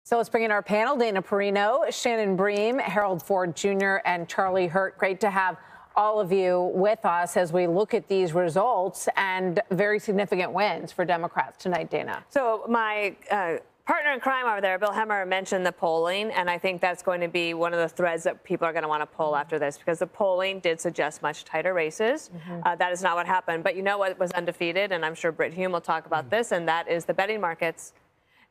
So let's bring in our panel, Dana Perino, Shannon Bream, Harold Ford Jr., and Charlie Hurt. Great to have all of you with us as we look at these results and very significant wins for Democrats tonight, Dana. So my partner in crime over there, Bill Hemmer, mentioned the polling, and I think that's going to be one of the threads that people are going to want to pull after this, because the polling did suggest much tighter races. That is not what happened. But you know what was undefeated, and I'm sure Britt Hume will talk about this, and that is the betting markets.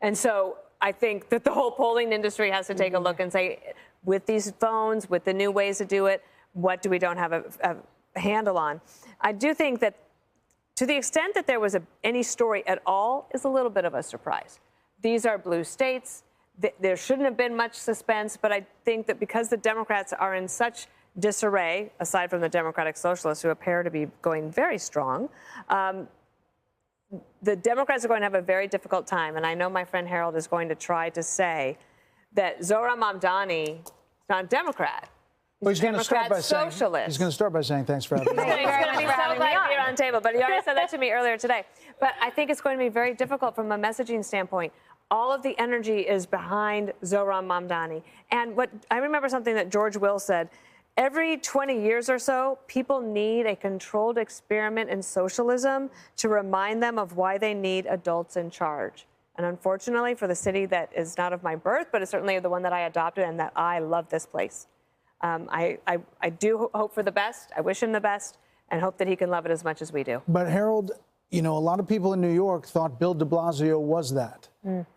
And so I think that the whole polling industry has to take a look and say, with these phones, with the new ways to do it, what do we don't have a handle on? I do think that to the extent that there was any story at all is a little bit of a surprise. These are blue states. There shouldn't have been much suspense, but I think that because the Democrats are in such disarray, aside from the Democratic Socialists, who appear to be going very strong, the Democrats are going to have a very difficult time. And I know my friend Harold is going to try to say that Zohran Mamdani is not a Democrat. Well, he's going to start by socialist. He's going to start by saying thanks for having me. He's going to be so glad to be here on the table, but he already said that to me earlier today. But I think it's going to be very difficult from a messaging standpoint. All of the energy is behind Zohran Mamdani. And what I remember something that George Will said, every 20 years or so, people need a controlled experiment in socialism to remind them of why they need adults in charge. And unfortunately, for the city that is not of my birth, but is certainly the one that I adopted and that I love this place. I do hope for the best. I wish him the best and hope that he can love it as much as we do. But Harold, you know, a lot of people in New York thought Bill de Blasio was that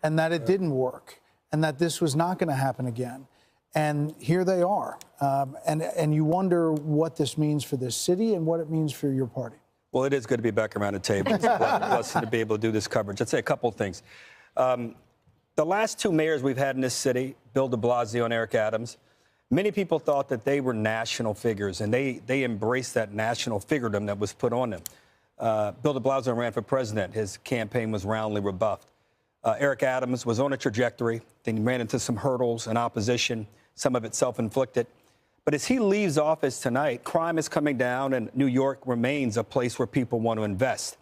and that it didn't work and that this was not going to happen again. And here they are. And you wonder what this means for this city and what it means for your party. Well, it is good to be back around the table. It's a blessing to be able to do this coverage. I'd say a couple of things. The last two mayors we've had in this city, Bill de Blasio and Eric Adams, many people thought that they were national figures, and they embraced that national figuredom that was put on them. Bill de Blasio ran for president. His campaign was roundly rebuffed. Eric Adams was on a trajectory. Then he ran into some hurdles and opposition, some of it self-inflicted. But as he leaves office tonight, crime is coming down, and New York remains a place where people want to invest.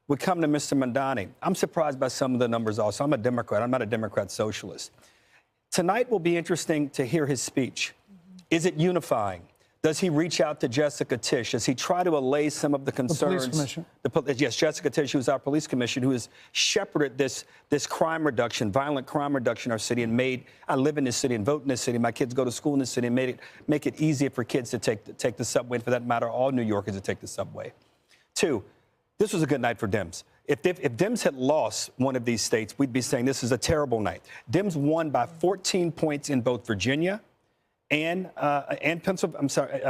We come to Mr. Mamdani. I'm surprised by some of the numbers also. I'm a Democrat. I'm not a Democrat socialist. Tonight will be interesting to hear his speech. Is it unifying? Does he reach out to Jessica Tisch? Does he try to allay some of the concerns? The police commission. Yes, Jessica Tisch, who's our police commissioner, who has shepherded this crime reduction, violent crime reduction in our city, and made, I live in this city and vote in this city. My kids go to school in this city, and make it easier for kids to take the subway, and for that matter, all New Yorkers to take the subway. Two, this was a good night for Dems. If Dems had lost one of these states, we'd be saying this is a terrible night. Dems won by 14 points in both Virginia and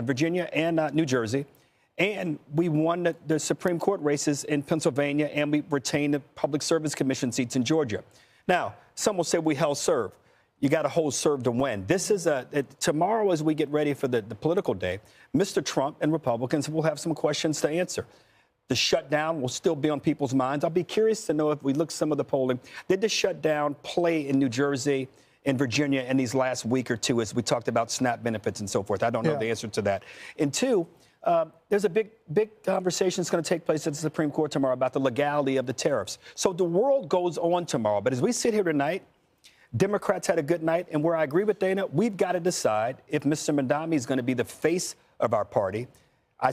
Virginia and New Jersey. And we won the Supreme Court races in Pennsylvania, and we retained the Public Service Commission seats in Georgia. Now, some will say we held serve. You got to hold serve to win. This is tomorrow, as we get ready for the political day, Mr. Trump and Republicans will have some questions to answer. The shutdown will still be on people's minds. I'll be curious to know, if we look at some of the polling, did the shutdown play in New Jersey, in Virginia in these last week or two, as we talked about SNAP benefits and so forth? I don't know the answer to that. And two, there's a big conversation that's going to take place at the Supreme Court tomorrow about the legality of the tariffs. So the world goes on tomorrow. But as we sit here tonight, Democrats had a good night. And where I agree with Dana, we've got to decide if Mr. Mamdani is going to be the face of our party. I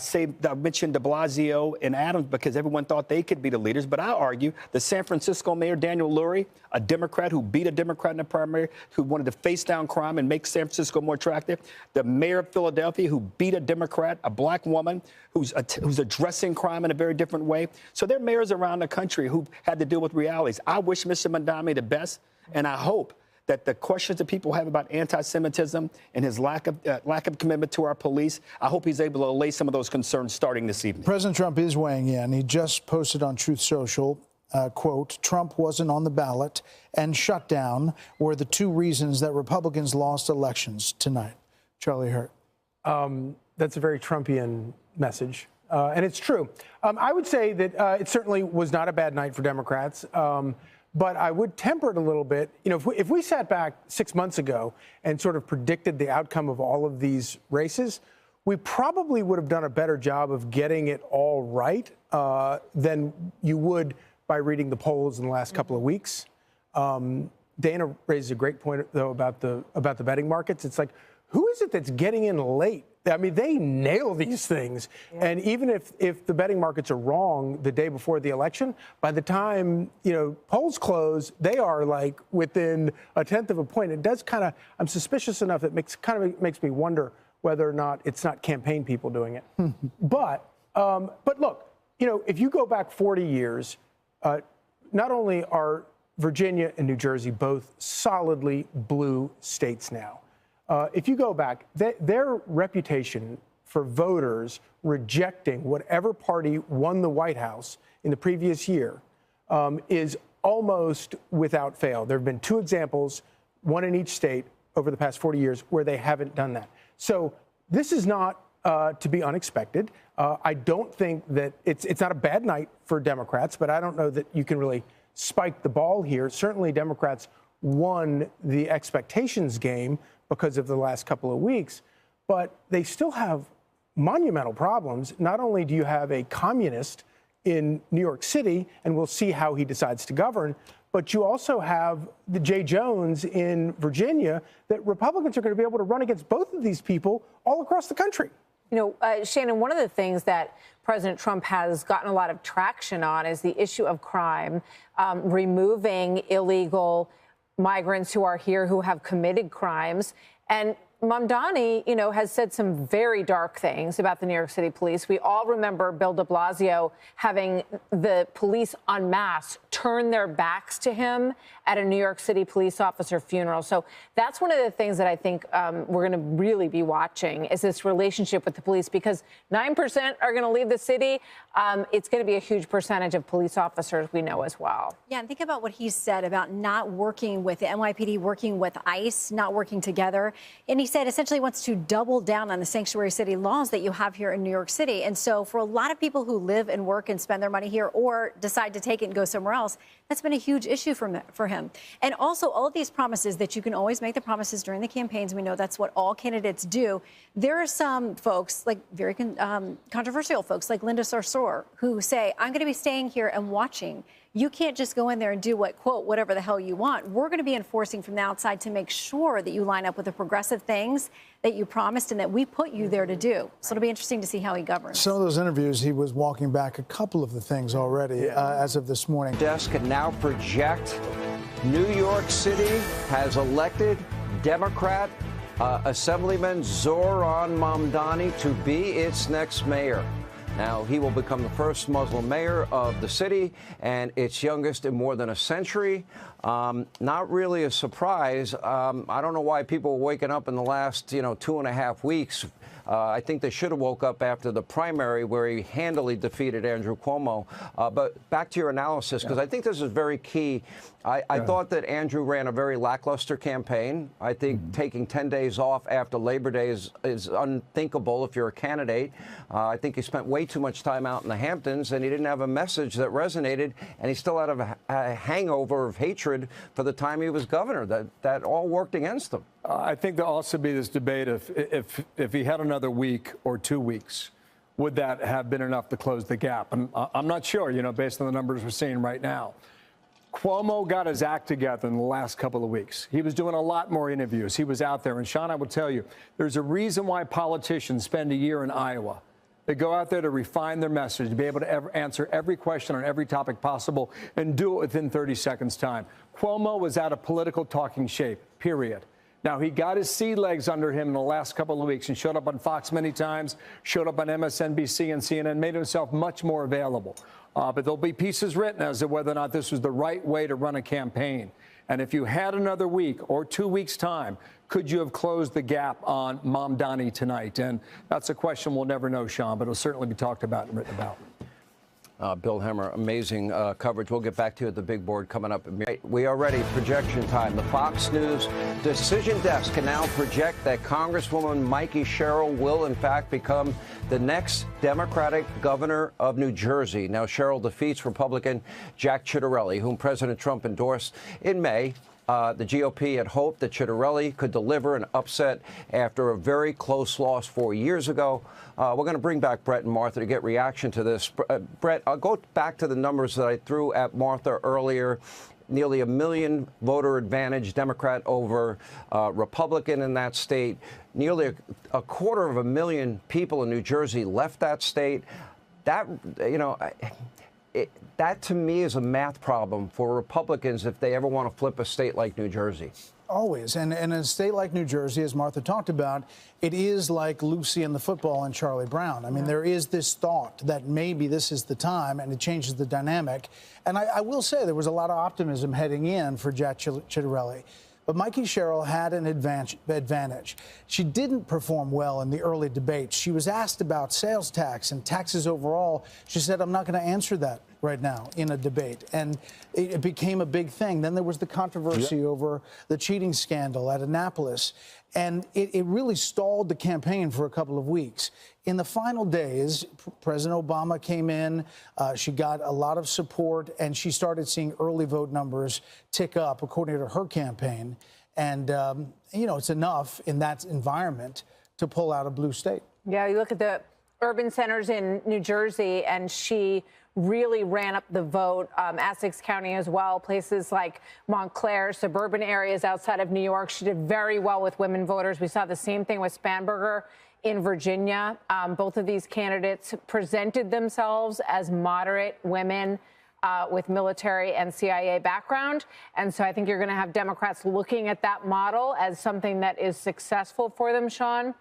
mentioned de Blasio and Adams because everyone thought they could be the leaders. But I argue the San Francisco mayor, Daniel Lurie, a Democrat who beat a Democrat in the primary, who wanted to face down crime and make San Francisco more attractive. The mayor of Philadelphia, who beat a Democrat, a black woman, who's addressing crime in a very different way. So there are mayors around the country who had to deal with realities. I wish Mr. Mamdani the best, and I hope that the questions that people have about anti-Semitism and his lack of commitment to our police, I hope he's able to allay some of those concerns starting this evening. President Trump is weighing in. He just posted on Truth Social, quote, Trump wasn't on the ballot and shutdown were the two reasons that Republicans lost elections tonight. Charlie Hurt. That's a very Trumpian message. And it's true. I would say that it certainly was not a bad night for Democrats. But I would temper it a little bit. You know, if we sat back 6 months ago and sort of predicted the outcome of all of these races, we probably would have done a better job of getting it all right than you would by reading the polls in the last couple of weeks. Dana raises a great point, though, about the betting markets. It's like, who is it that's getting in late? I mean, they nail these things. Yeah. And even if the betting markets are wrong the day before the election, by the time, polls close, they are like within a tenth of a point. It does kind of, I'm suspicious enough, it makes me wonder whether or not it's not campaign people doing it. But look, if you go back 40 years, not only are Virginia and New Jersey both solidly blue states now, if you go back, their reputation for voters rejecting whatever party won the White House in the previous year is almost without fail. There have been 2 examples, one in each state over the past 40 years, where they haven't done that. So this is not to be unexpected. I don't think that it's not a bad night for Democrats, but I don't know that you can really spike the ball here. Certainly Democrats won the expectations game because of the last couple of weeks, but they still have monumental problems. Not only do you have a communist in New York City, and we'll see how he decides to govern, but you also have the Jay Jones in Virginia, that Republicans are going to be able to run against both of these people all across the country. Shannon, one of the things that President Trump has gotten a lot of traction on is the issue of crime, removing illegal migrants who are here who have committed crimes. And Mamdani, has said some very dark things about the New York City police. We all remember Bill de Blasio having the police en masse turn their backs to him at a New York City police officer funeral. So that's one of the things that I think we're going to really be watching is this relationship with the police, because 9% are going to leave the city. It's going to be a huge percentage of police officers we know as well. Yeah, and think about what he said about not working with the NYPD, working with ICE, not working together. And he said essentially wants to double down on the sanctuary city laws that you have here in New York City. And so for a lot of people who live and work and spend their money here or decide to take it and go somewhere else, that's been a huge issue for him. And also all of these promises that you can always make the promises during the campaigns. We know that's what all candidates do. There are some folks, like very controversial folks like Linda Sarsour, who say, I'm going to be staying here and watching. You can't just go in there and do whatever the hell you want. We're going to be enforcing from the outside to make sure that you line up with the progressive things that you promised and that we put you there to do. So it'll be interesting to see how he governs. Some of those interviews, he was walking back a couple of the things already as of this morning. Desk can now project New York City has elected Democrat Assemblyman Zohran Mamdani to be its next mayor. Now, he will become the first Muslim mayor of the city and its youngest in more than a century. Not really a surprise. I don't know why people were waking up in the last, 2.5 weeks. I think they should have woke up after the primary where he handily defeated Andrew Cuomo. But back to your analysis, because I think this is very key. I thought that Andrew ran a very lackluster campaign. I think taking 10 days off after Labor Day is unthinkable if you're a candidate. I think he spent way too much time out in the Hamptons, and he didn't have a message that resonated, and he still had a hangover of hatred for the time he was governor. That all worked against him. I think there'll also be this debate if he had another week or 2 weeks, would that have been enough to close the gap? And I'm not sure, based on the numbers we're seeing right now. Cuomo got his act together in the last couple of weeks. He was doing a lot more interviews. He was out there. And, Sean, I will tell you, there's a reason why politicians spend a year in Iowa. They go out there to refine their message, to be able to answer every question on every topic possible and do it within 30 seconds' time. Cuomo was out of political talking shape, period. Now, he got his sea legs under him in the last couple of weeks and showed up on Fox many times, showed up on MSNBC and CNN, made himself much more available. But there'll be pieces written as to whether or not this was the right way to run a campaign. And if you had another week or 2 weeks' time, could you have closed the gap on Mamdani tonight? And that's a question we'll never know, Sean, but it'll certainly be talked about and written about. Bill Hemmer, amazing coverage. We'll get back to you at the big board coming up. We are ready. Projection time. The Fox News Decision Desk can now project that Congresswoman Mikey Sherrill will, in fact, become the next Democratic governor of New Jersey. Now, Sherrill defeats Republican Jack Ciattarelli, whom President Trump endorsed in May. The GOP had hoped that Ciattarelli could deliver an upset after a very close loss 4 years ago. We're going to bring back Brett and Martha to get reaction to this. Brett, I'll go back to the numbers that I threw at Martha earlier. nearly a million voter advantage, Democrat over Republican in that state. Nearly a quarter of a million people in New Jersey left that state. That, that to me is a math problem for Republicans if they ever want to flip a state like New Jersey. Always. And in a state like New Jersey, as Martha talked about, it is like Lucy and the football and Charlie Brown. I mean, there is this thought that maybe this is the time, and it changes the dynamic. And I will say there was a lot of optimism heading in for Jack Ciattarelli. But Mikey Sherrill had an advantage. She didn't perform well in the early debates. She was asked about sales tax and taxes overall. She said, I'm not going to answer that right now in a debate. And it became a big thing. Then there was the controversy over the cheating scandal at Annapolis. And it really stalled the campaign for a couple of weeks. In the final days, President Obama came in. She got a lot of support, and she started seeing early vote numbers tick up, according to her campaign. And, it's enough in that environment to pull out a blue state. Yeah, you look at the urban centers in New Jersey, and she really ran up the vote. Essex County as well, places like Montclair, suburban areas outside of New York. She did very well with women voters. We saw the same thing with Spanberger in Virginia. Both of these candidates presented themselves as moderate women with military and CIA background. And so I think you're going to have Democrats looking at that model as something that is successful for them, Sean.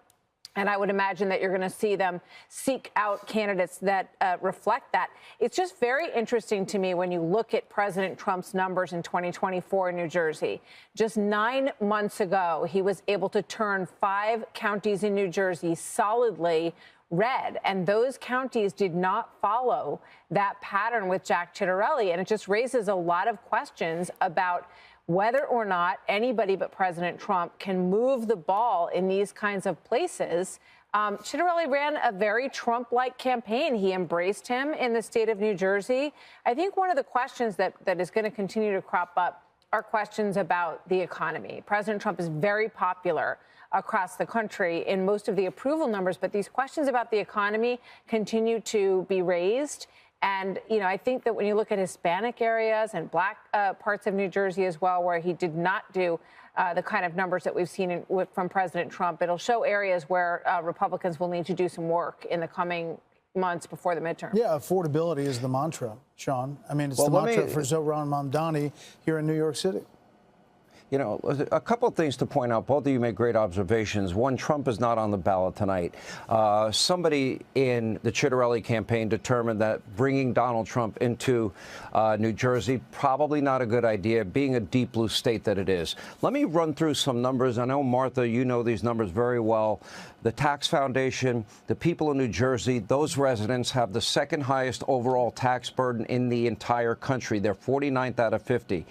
And I would imagine that you're going to see them seek out candidates that reflect that. It's just very interesting to me when you look at President Trump's numbers in 2024 in New Jersey. Just 9 months ago, he was able to turn 5 counties in New Jersey solidly red. And those counties did not follow that pattern with Jack Ciattarelli. And it just raises a lot of questions about whether or not anybody but President Trump can move the ball in these kinds of places. Ciattarelli ran a very Trump-like campaign. He embraced him in the state of New Jersey. I think one of the questions that is going to continue to crop up are questions about the economy. President Trump is very popular across the country in most of the approval numbers, but these questions about the economy continue to be raised. And, I think that when you look at Hispanic areas and black parts of New Jersey as well, where he did not do the kind of numbers that we've seen from President Trump, it'll show areas where Republicans will need to do some work in the coming months before the midterm. Yeah, affordability is the mantra, Sean. I mean, it's the mantra for Zohran Mamdani here in New York City. A couple of things to point out. Both of you make great observations. One, Trump is not on the ballot tonight. Somebody in the Ciattarelli campaign determined that bringing Donald Trump into New Jersey, probably not a good idea, being a deep blue state that it is. Let me run through some numbers. I know, Martha, you know these numbers very well. The Tax Foundation, the people in New Jersey, those residents have the second highest overall tax burden in the entire country. They're 49th out of 50.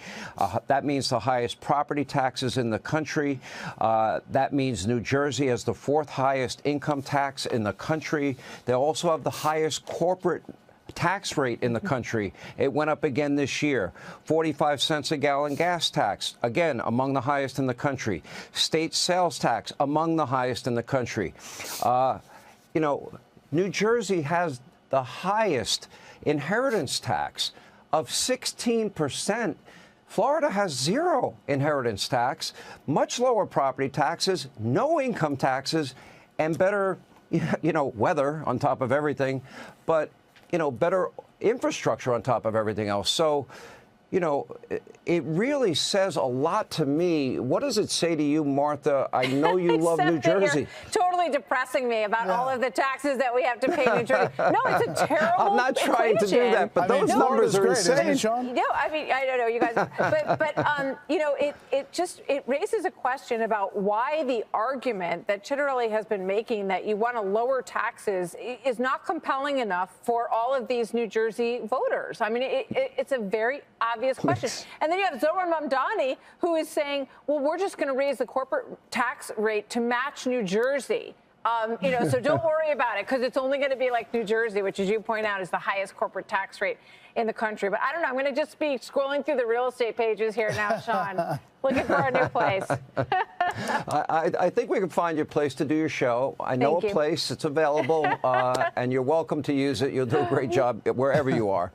That means the highest property taxes in the country. That means New Jersey has the 4th highest income tax in the country. They also have the highest corporate tax rate in the country. It went up again this year. 45 cents a gallon gas tax, again, among the highest in the country. State sales tax, among the highest in the country. New Jersey has the highest inheritance tax of 16%. Florida has 0 inheritance tax, much lower property taxes, no income taxes, and better, weather on top of everything, but better infrastructure on top of everything else. So, it really says a lot to me. What does it say to you, Martha? I know you love New Jersey. Totally depressing me about all of the taxes that we have to pay in New Jersey. No, it's a terrible I'm not trying to do that, but those numbers are insane. Sean? No, I don't know, you guys, but it raises a question about why the argument that Ciattarelli has been making that you want to lower taxes is not compelling enough for all of these New Jersey voters. I mean, it's a very obvious question. And then you have Zohran Mamdani, who is saying, well, we're just going to raise the corporate tax rate to match New Jersey. So don't worry about it, because it's only going to be like New Jersey, which, as you point out, is the highest corporate tax rate in the country. But I don't know. I'm going to just be scrolling through the real estate pages here now, Sean, looking for a new place. I think we can find you a place to do your show. I know a place. It's available, and you're welcome to use it. You'll do a great job wherever you are.